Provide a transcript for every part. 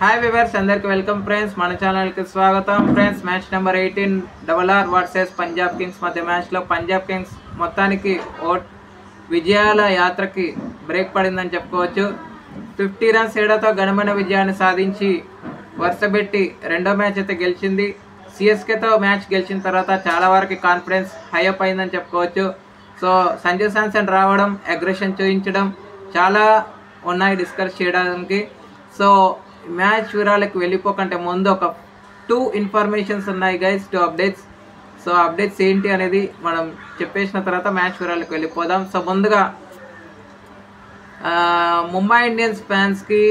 Hi viewers అందరికి welcome friends, మన ఛానల్కి స్వాగతం friends. Match number 18 RR versus Punjab Kings మధ్య మ్యాచ్లో పంజాబ్ కింగ్స్ మొత్తానికి విజయాల యాత్రకి బ్రేక్ పడిందని చెప్పుకోవచ్చు. 50 రన్స్ తేడాతో ఘనమైన విజయాన్ని సాధించి వరుసబెట్టి రెండో మ్యాచ్ అయితే గెలిచింది. సిఎస్కేతో మ్యాచ్ గెలిచిన తర్వాత చాలా వరకు కాన్ఫిడెన్స్ హైఅప్ అయిందని చెప్పుకోవచ్చు. సో సంజు శాంసన్ రావడం, అగ్రెషన్ చూపించడం చాలా ఉన్నాయి డిస్కస్ చేయడానికి. సో మ్యాచ్ వివరాలకు వెళ్ళిపోకంటే ముందు ఒక 2 ఇన్ఫర్మేషన్స్ ఉన్నాయి గైస్, 2 అప్డేట్స్. సో అప్డేట్స్ ఏంటి అనేది మనం చెప్పేసిన తర్వాత మ్యాచ్ వివరాలకు వెళ్ళిపోదాం. సో ముందుగా ముంబై ఇండియన్స్ ఫ్యాన్స్కి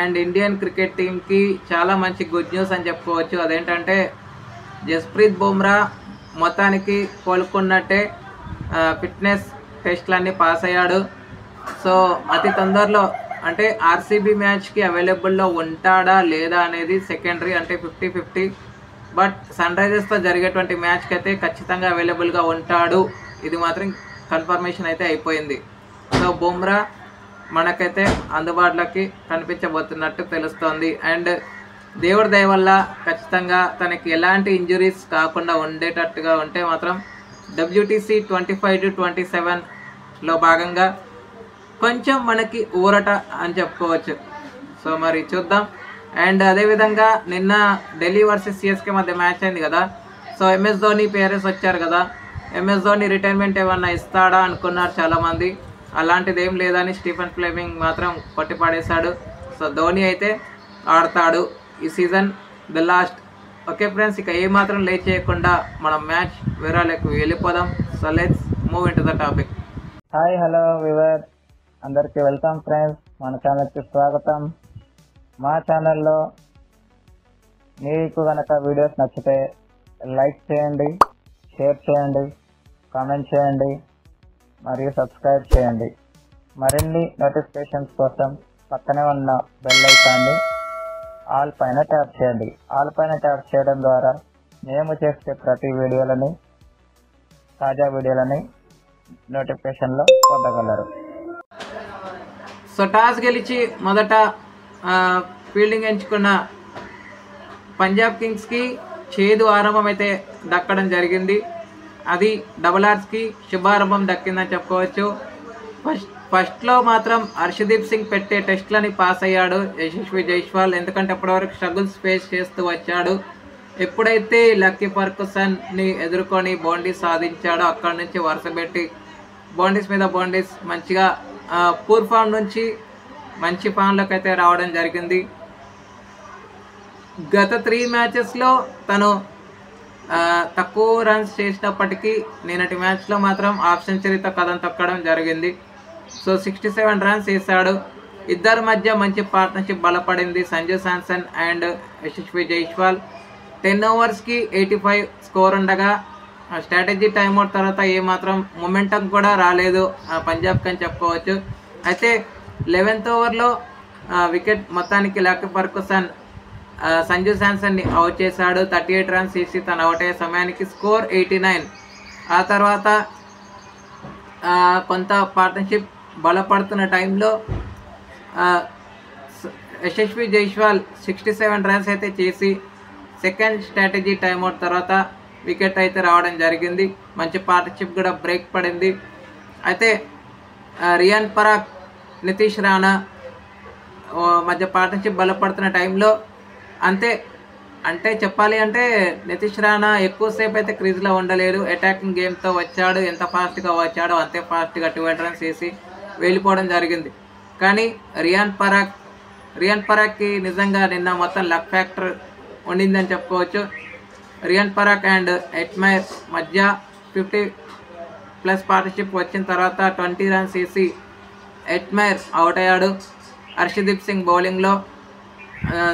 అండ్ ఇండియన్ క్రికెట్ టీమ్కి చాలా మంచి గుడ్ న్యూస్ అని చెప్పుకోవచ్చు. అదేంటంటే జస్ప్రీత్ బుమ్రా మొత్తానికి కోలుకున్నట్టే, ఫిట్నెస్ టెస్ట్లన్నీ పాస్ అయ్యాడు. సో అతి తొందరలో అంటే ఆర్సీబీ మ్యాచ్కి అవైలబుల్లో ఉంటాడా లేదా అనేది సెకండరీ, అంటే 50-50. బట్ సన్ రైజర్స్తో జరిగేటువంటి మ్యాచ్కి అయితే ఖచ్చితంగా అవైలబుల్గా ఉంటాడు. ఇది మాత్రం కన్ఫర్మేషన్ అయితే అయిపోయింది. సో బుమ్రా మనకైతే అందుబాటులోకి కనిపించబోతున్నట్టు తెలుస్తోంది. అండ్ దేవుడి దయ వల్ల ఖచ్చితంగా తనకి ఎలాంటి ఇంజురీస్ కాకుండా ఉండేటట్టుగా ఉంటే మాత్రం WTC 25-27లో భాగంగా కొంచెం మనకి ఊరట అని చెప్పుకోవచ్చు. సో మరి చూద్దాం. అండ్ అదేవిధంగా నిన్న ఢిల్లీ వర్సెస్ సిఎస్కే మధ్య మ్యాచ్ అయింది కదా. సో MS ధోని పేరెస్ వచ్చారు కదా. MS ధోని రిటైర్మెంట్ ఏమన్నా ఇస్తాడా అనుకున్నారు చాలామంది. అలాంటిది ఏం లేదని స్టీఫెన్ ఫ్లెమింగ్ మాత్రం కొట్టిపడేశాడు. సో ధోని అయితే ఆడతాడు ఈ season, the last. Okay friends, ఇక ఏమాత్రం లేట్ చేయకుండా మనం మ్యాచ్ వివరాలకు వెళ్ళిపోదాం. So let's move in to the topic. Hi hello we were, అందరికీ వెల్కమ్ ఫ్రెండ్స్, మన ఛానల్కి స్వాగతం. మా ఛానల్లో మీకు కనుక వీడియోస్ నచ్చితే లైక్ చేయండి, షేర్ చేయండి, కామెంట్ చేయండి మరియు సబ్స్క్రైబ్ చేయండి. మరిన్ని నోటిఫికేషన్స్ కోసం పక్కనే ఉన్న బెల్ ఐకాన్ని ఆల్ పైన ట్యాప్ చేయండి. ఆల్ పైన ట్యాప్ చేయడం ద్వారా మేము చేసే ప్రతి వీడియోలని, తాజా వీడియోలని నోటిఫికేషన్లో పొందగలరు. సో టాస్ గెలిచి మొదట ఫీల్డింగ్ ఎంచుకున్న పంజాబ్ కింగ్స్కి చేదు ఆరంభం అయితే దక్కడం జరిగింది. అది RRకి శుభారంభం దక్కిందని చెప్పుకోవచ్చు. ఫస్ట్లో మాత్రం హర్షదీప్ సింగ్ పెట్టే టెస్ట్లని పాస్ అయ్యాడు యశస్వి జైస్వాల్, ఎందుకంటే అప్పటివరకు స్ట్రగుల్స్ ఫేస్ చేస్తూ వచ్చాడు. ఎప్పుడైతే లక్కీ ఫర్గుసన్ని ఎదుర్కొని బౌండరీస్ సాధించాడో అక్కడి నుంచి వరుసపెట్టి బౌండరీస్ మీద బౌండరీస్ మంచిగా పూర్ ఫామ్ నుంచి మంచి ఫామ్లోకి అయితే రావడం జరిగింది. గత 3 మ్యాచెస్లో తను తక్కువ రన్స్ చేసినప్పటికీ నిన్నటి మ్యాచ్లో మాత్రం హాఫ్ సెంచరీతో కథం తొక్కడం జరిగింది. సో 67 రన్స్ వేశాడు. ఇద్దరి మధ్య మంచి పార్ట్నర్షిప్ బలపడింది. సంజు శాంసన్ అండ్ యశస్వి జైస్వాల్. 10 ఓవర్స్కి 85 స్కోర్ ఉండగా స్ట్రాటజీ టైమ్అవుట్ తర్వాత ఏమాత్రం మొమెంటం కూడా రాలేదు పంజాబ్కి అని చెప్పుకోవచ్చు. అయితే 11th ఓవర్లో వికెట్ మొత్తానికి లక్కీ ఫర్గుసన్ సంజు శాంసన్ని అవుట్ చేశాడు. 38 రన్స్ వేసి తను అవుట్ అయ్యే సమయానికి స్కోర్ 89. ఆ తర్వాత కొంత పార్ట్నర్షిప్ బలపడుతున్న టైంలో యశస్వి జైస్వాల్ 67 రన్స్ అయితే చేసి సెకండ్ స్ట్రాటజీ టైమ్అవుట్ తర్వాత వికెట్ అయితే రావడం జరిగింది. మంచి పార్ట్నర్షిప్ కూడా బ్రేక్ పడింది. అయితే రియాన్ పరాగ్, నితీష్ రాణా మధ్య పార్ట్నర్షిప్ బలపడుతున్న టైంలో అంటే చెప్పాలి అంటే నితీష్ రాణా ఎక్కువసేపు అయితే క్రీజ్లో ఉండలేడు. అటాకింగ్ గేమ్తో వచ్చాడు. ఎంత ఫాస్ట్గా వచ్చాడో అంతే ఫాస్ట్గా 12 రన్స్ వేసి వెళ్ళిపోవడం జరిగింది. కానీ రియాన్ పరాగ్కి నిజంగా నిన్న మొత్తం లక్ ఫ్యాక్టర్ ఉండిందని చెప్పుకోవచ్చు. రియాన్ పరాగ్ అండ్ ఎట్మైర్ మధ్య 50+ పార్ట్నర్షిప్ వచ్చిన తర్వాత 20 రన్స్ వేసి ఎట్మైర్ అవుట్ అయ్యాడు. హర్షదీప్ సింగ్ బౌలింగ్లో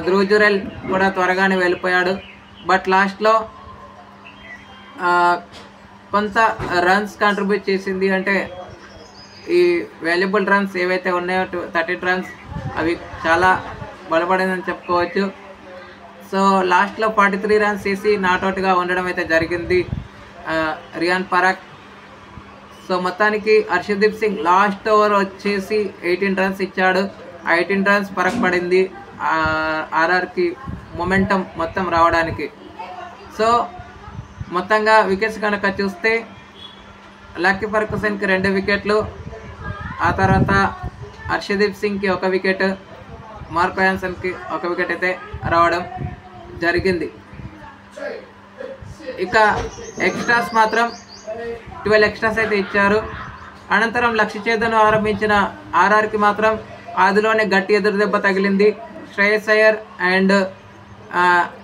ధ్రువ్ జురెల్ కూడా త్వరగానే వెళ్ళిపోయాడు. బట్ లాస్ట్లో కొంత రన్స్ కాంట్రిబ్యూట్ చేసింది. అంటే ఈ వాల్యుబుల్ రన్స్ ఏవైతే ఉన్నాయో 30 రన్స్ అవి చాలా బలపడిందని చెప్పుకోవచ్చు. సో లాస్ట్లో 43 రన్స్ వేసి నాట్అవుట్గా ఉండడం అయితే జరిగింది రియాన్ పరాగ్. సో మొత్తానికి హర్షదీప్ సింగ్ లాస్ట్ ఓవర్ వచ్చేసి 18 రన్స్ ఇచ్చాడు. 18 రన్స్ పరక్ పడింది. ఆర్ఆర్కి మొమెంటం మొత్తం రావడానికి. సో మొత్తంగా వికెట్స్ కనుక చూస్తే లక్కీ ఫర్గ్యూసన్కి 2 వికెట్లు, ఆ తర్వాత హర్షదీప్ సింగ్కి 1 వికెట్, మార్క్ యాన్సన్కి 1 వికెట్ అయితే రావడం జరిగింది. ఇక ఎక్స్ట్రాస్ మాత్రం 12 ఎక్స్ట్రాస్ అయితే ఇచ్చారు. అనంతరం లక్ష్య ఛేదను ఆరంభించిన ఆర్ఆర్కి మాత్రం ఆదిలోనే గట్టి ఎదురు దెబ్బ తగిలింది. శ్రేయస్ అయ్యర్ అండ్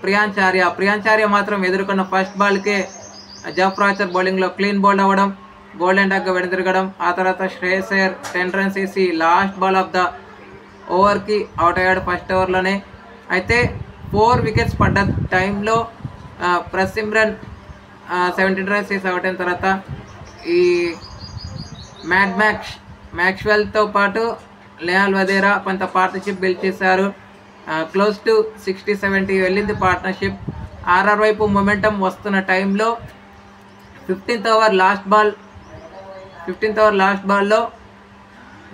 ప్రియాంచార్య మాత్రం ఎదుర్కొన్న ఫస్ట్ బాల్కే జఫ్రాచర్ బౌలింగ్లో క్లీన్ బౌల్డ్ అవ్వడం, గోల్డెన్ డగ్గా వెనుదిరగడం. ఆ తర్వాత శ్రేయస్ అయ్యర్ 10 రన్స్ వేసి లాస్ట్ బాల్ ఆఫ్ ద ఓవర్కి అవుట్ అయ్యాడు ఫస్ట్ ఓవర్లోనే. అయితే 4 వికెట్స్ పడ్డ టైంలో ప్రసిమ్రన్ 17 రన్స్ వేసి అవుట్ అయిన తర్వాత ఈ మ్యాక్స్వెల్తో పాటు లేయాల్ వదేరా కొంత పార్ట్నర్షిప్ బిల్డ్ చేశారు. క్లోజ్ టు 60-70 వెళ్ళింది పార్ట్నర్షిప్. ఆర్ఆర్ వైపు మొమెంటం వస్తున్న టైంలో 15th ఓవర్ లాస్ట్ బాల్లో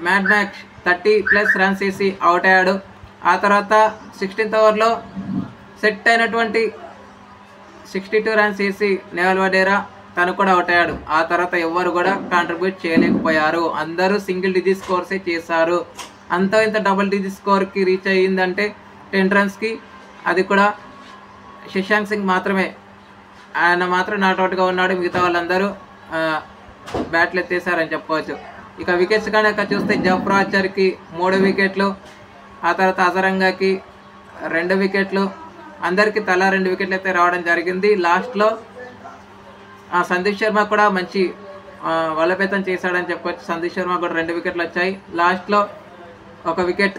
మ్యాక్స్ 30+ రన్స్ వేసి అవుట్ అయ్యాడు. ఆ తర్వాత 16th ఓవర్లో సెట్ అయినటువంటి 62 రన్స్ వేసి లేయాల్ వదేరా తను కూడా అవుట్ అయ్యాడు. ఆ తర్వాత ఎవరు కూడా కాంట్రిబ్యూట్ చేయలేకపోయారు. అందరూ సింగిల్ డిజిట్ స్కోర్సే చేశారు. అంతా ఇంత డబుల్ డిజిట్ స్కోర్కి రీచ్ అయ్యిందంటే 10 రన్స్కి, అది కూడా శశాంక్ సింగ్ మాత్రమే. ఆయన మాత్రం నాట్అవుట్గా ఉన్నాడు. మిగతా వాళ్ళందరూ బ్యాట్లు ఎత్తేసారని చెప్పవచ్చు. ఇక వికెట్స్ కనుక చూస్తే జఫ్రాచర్కి 3 వికెట్లు, ఆ తర్వాత అజరంగాకి 2 వికెట్లు, అందరికీ తలా 2 వికెట్లు అయితే రావడం జరిగింది. లాస్ట్లో సందీప్ శర్మ కూడా మంచి బలోపేతం చేశాడని చెప్పొచ్చు. సందీప్ శర్మ కూడా 2 వికెట్లు వచ్చాయి. లాస్ట్లో 1 వికెట్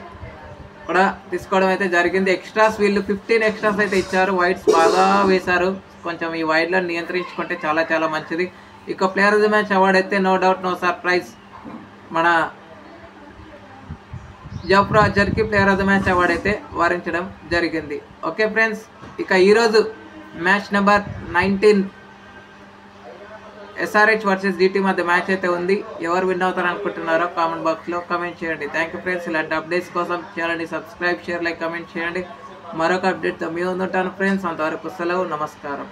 కూడా తీసుకోవడం అయితే జరిగింది. ఎక్స్ట్రాస్ వీళ్ళు 15 ఎక్స్ట్రాస్ అయితే ఇచ్చారు. వైడ్స్ బాగా వేశారు. కొంచెం ఈ వైడ్లను నియంత్రించుకుంటే చాలా చాలా మంచిది. ఇక player of the match award అయితే నో డౌట్ నో సర్ప్రైజ్ మన జఫ్రాచర్కి player of the match award అయితే వారించడం జరిగింది. ఓకే ఫ్రెండ్స్, ఇక ఈరోజు match number 19 SRH versus GT మధ్య మ్యాచ్ అయితే ఉంది. ఎవరు విన్ అవుతారు అనుకుంటున్నారో కామెంట్ బాక్స్లో కామెంట్ చేయండి. Thank you friends. ఇలాంటి అప్డేట్స్ కోసం ఛానల్ని సబ్స్క్రైబ్, షేర్, లైక్, కామెంట్ చేయండి. మరొక అప్డేట్తో మీ ముందుంటాను ఫ్రెండ్స్. అంతవరకు సెలవు, నమస్కారం.